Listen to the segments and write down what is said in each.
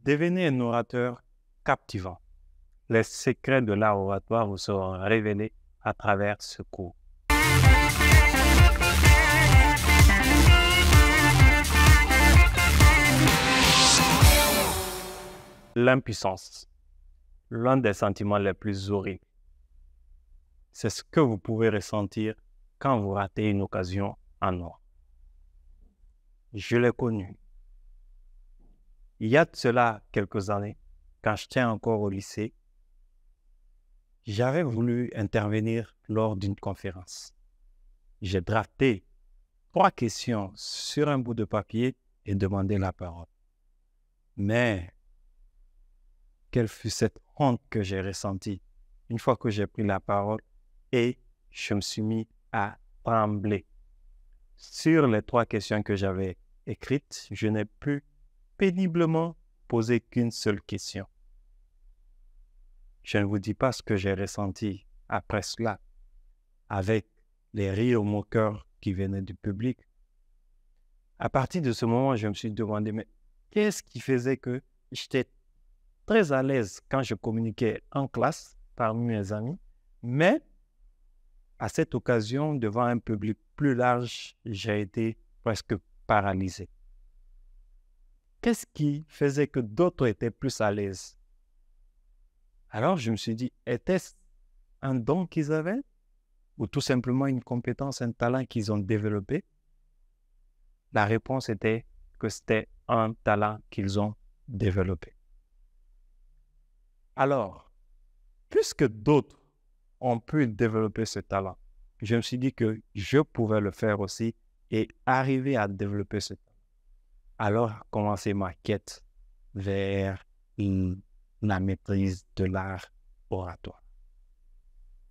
Devenez un orateur captivant. Les secrets de l'art oratoire vous seront révélés à travers ce cours. L'impuissance, l'un des sentiments les plus horribles. C'est ce que vous pouvez ressentir quand vous ratez une occasion en or. Je l'ai connu. Il y a de cela quelques années, quand j'étais encore au lycée, j'avais voulu intervenir lors d'une conférence. J'ai drafté 3 questions sur un bout de papier et demandé la parole. Mais quelle fut cette honte que j'ai ressentie une fois que j'ai pris la parole et je me suis mis à trembler. Sur les 3 questions que j'avais écrites, je n'ai pu péniblement poser qu'une seule question. Je ne vous dis pas ce que j'ai ressenti après cela, avec les rires moqueurs qui venaient du public. À partir de ce moment, je me suis demandé, mais qu'est-ce qui faisait que j'étais très à l'aise quand je communiquais en classe parmi mes amis, mais à cette occasion, devant un public plus large, j'ai été presque paralysé. Qu'est-ce qui faisait que d'autres étaient plus à l'aise? Alors je me suis dit, était-ce un don qu'ils avaient ou tout simplement une compétence, un talent qu'ils ont développé? La réponse était que c'était un talent qu'ils ont développé. Alors, puisque d'autres ont pu développer ce talent, je me suis dit que je pouvais le faire aussi et arriver à développer ce talent. Alors a commencé ma quête vers la maîtrise de l'art oratoire.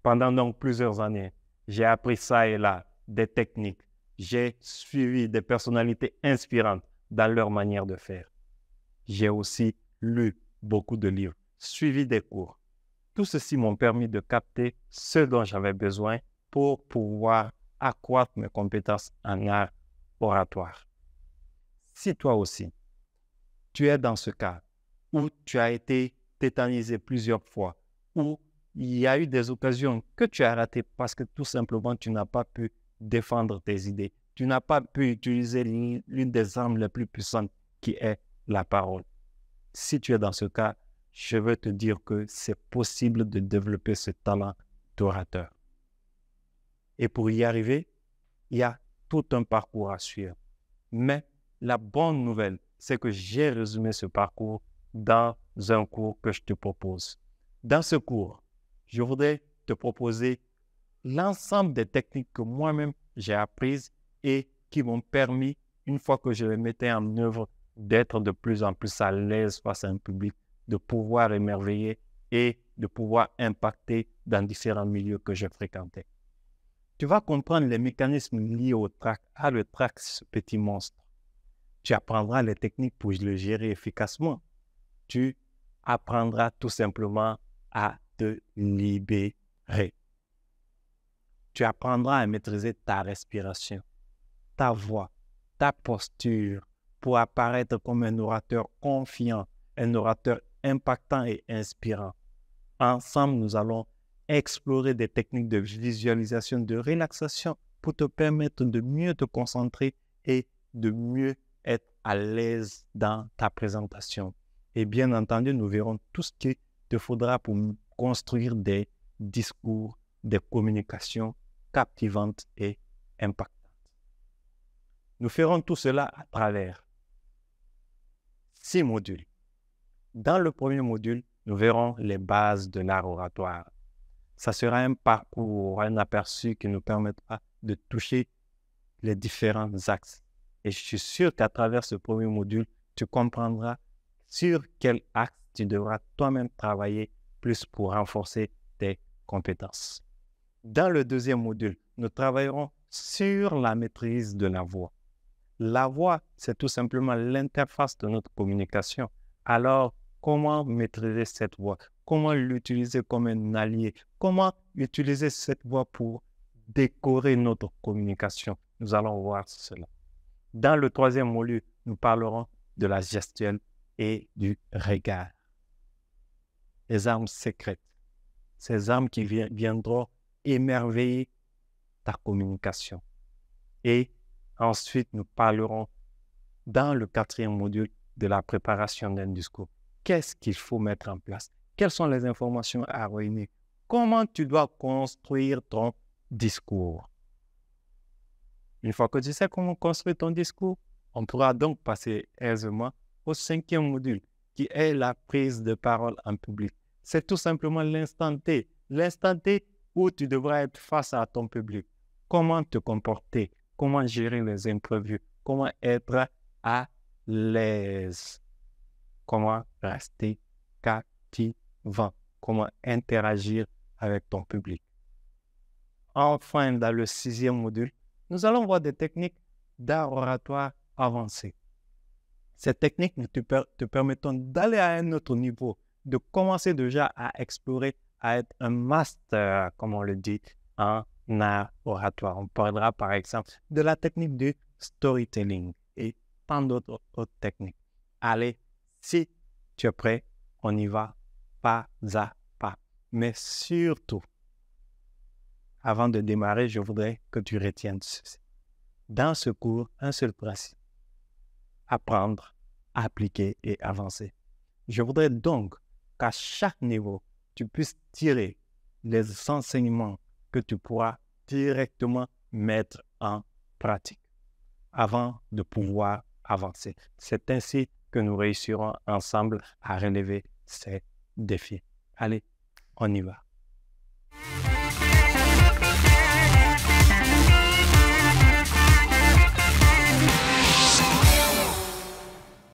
Pendant donc plusieurs années, j'ai appris ça et là, des techniques. J'ai suivi des personnalités inspirantes dans leur manière de faire. J'ai aussi lu beaucoup de livres, suivi des cours. Tout ceci m'ont permis de capter ce dont j'avais besoin pour pouvoir accroître mes compétences en art oratoire. Si toi aussi, tu es dans ce cas où tu as été tétanisé plusieurs fois, où il y a eu des occasions que tu as ratées parce que tout simplement tu n'as pas pu défendre tes idées, tu n'as pas pu utiliser l'une des armes les plus puissantes qui est la parole. Si tu es dans ce cas, je veux te dire que c'est possible de développer ce talent d'orateur. Et pour y arriver, il y a tout un parcours à suivre. Mais la bonne nouvelle, c'est que j'ai résumé ce parcours dans un cours que je te propose. Dans ce cours, je voudrais te proposer l'ensemble des techniques que moi-même j'ai apprises et qui m'ont permis, une fois que je les mettais en œuvre, d'être de plus en plus à l'aise face à un public, de pouvoir émerveiller et de pouvoir impacter dans différents milieux que je fréquentais. Tu vas comprendre les mécanismes liés au trac, ce petit monstre. Tu apprendras les techniques pour le gérer efficacement. Tu apprendras tout simplement à te libérer. Tu apprendras à maîtriser ta respiration, ta voix, ta posture pour apparaître comme un orateur confiant, un orateur impactant et inspirant. Ensemble, nous allons explorer des techniques de visualisation, de relaxation pour te permettre de mieux te concentrer et de mieux être à l'aise dans ta présentation. Et bien entendu, nous verrons tout ce qu'il te faudra pour construire des discours, des communications captivantes et impactantes. Nous ferons tout cela à travers 6 modules. Dans le premier module, nous verrons les bases de l'art oratoire. Ça sera un parcours, un aperçu qui nous permettra de toucher les différents axes. Et je suis sûr qu'à travers ce premier module, tu comprendras sur quel axe tu devras toi-même travailler plus pour renforcer tes compétences. Dans le deuxième module, nous travaillerons sur la maîtrise de la voix. La voix, c'est tout simplement l'interface de notre communication. Alors, comment maîtriser cette voix? Comment l'utiliser comme un allié? Comment utiliser cette voix pour décorer notre communication? Nous allons voir cela. Dans le troisième module, nous parlerons de la gestuelle et du regard. Les armes secrètes. Ces armes qui viendront émerveiller ta communication. Et ensuite, nous parlerons dans le 4e module de la préparation d'un discours. Qu'est-ce qu'il faut mettre en place? Quelles sont les informations à réunir? Comment tu dois construire ton discours? Une fois que tu sais comment construire ton discours, on pourra donc passer aisément au 5e module, qui est la prise de parole en public. C'est tout simplement l'instant T où tu devras être face à ton public. Comment te comporter? Comment gérer les imprévus? Comment être à l'aise? Comment rester captivant? Comment interagir avec ton public? Enfin, dans le 6e module, nous allons voir des techniques d'art oratoire avancé. Ces techniques te permettront d'aller à un autre niveau, de commencer déjà à explorer, à être un master, comme on le dit, en art oratoire. On parlera par exemple de la technique du storytelling et tant d'autres techniques. Allez, si tu es prêt, on y va pas à pas. Mais surtout, avant de démarrer, je voudrais que tu retiennes ceci. Dans ce cours, un seul principe: apprendre, appliquer et avancer. Je voudrais donc qu'à chaque niveau, tu puisses tirer les enseignements que tu pourras directement mettre en pratique avant de pouvoir avancer. C'est ainsi que nous réussirons ensemble à relever ces défis. Allez, on y va.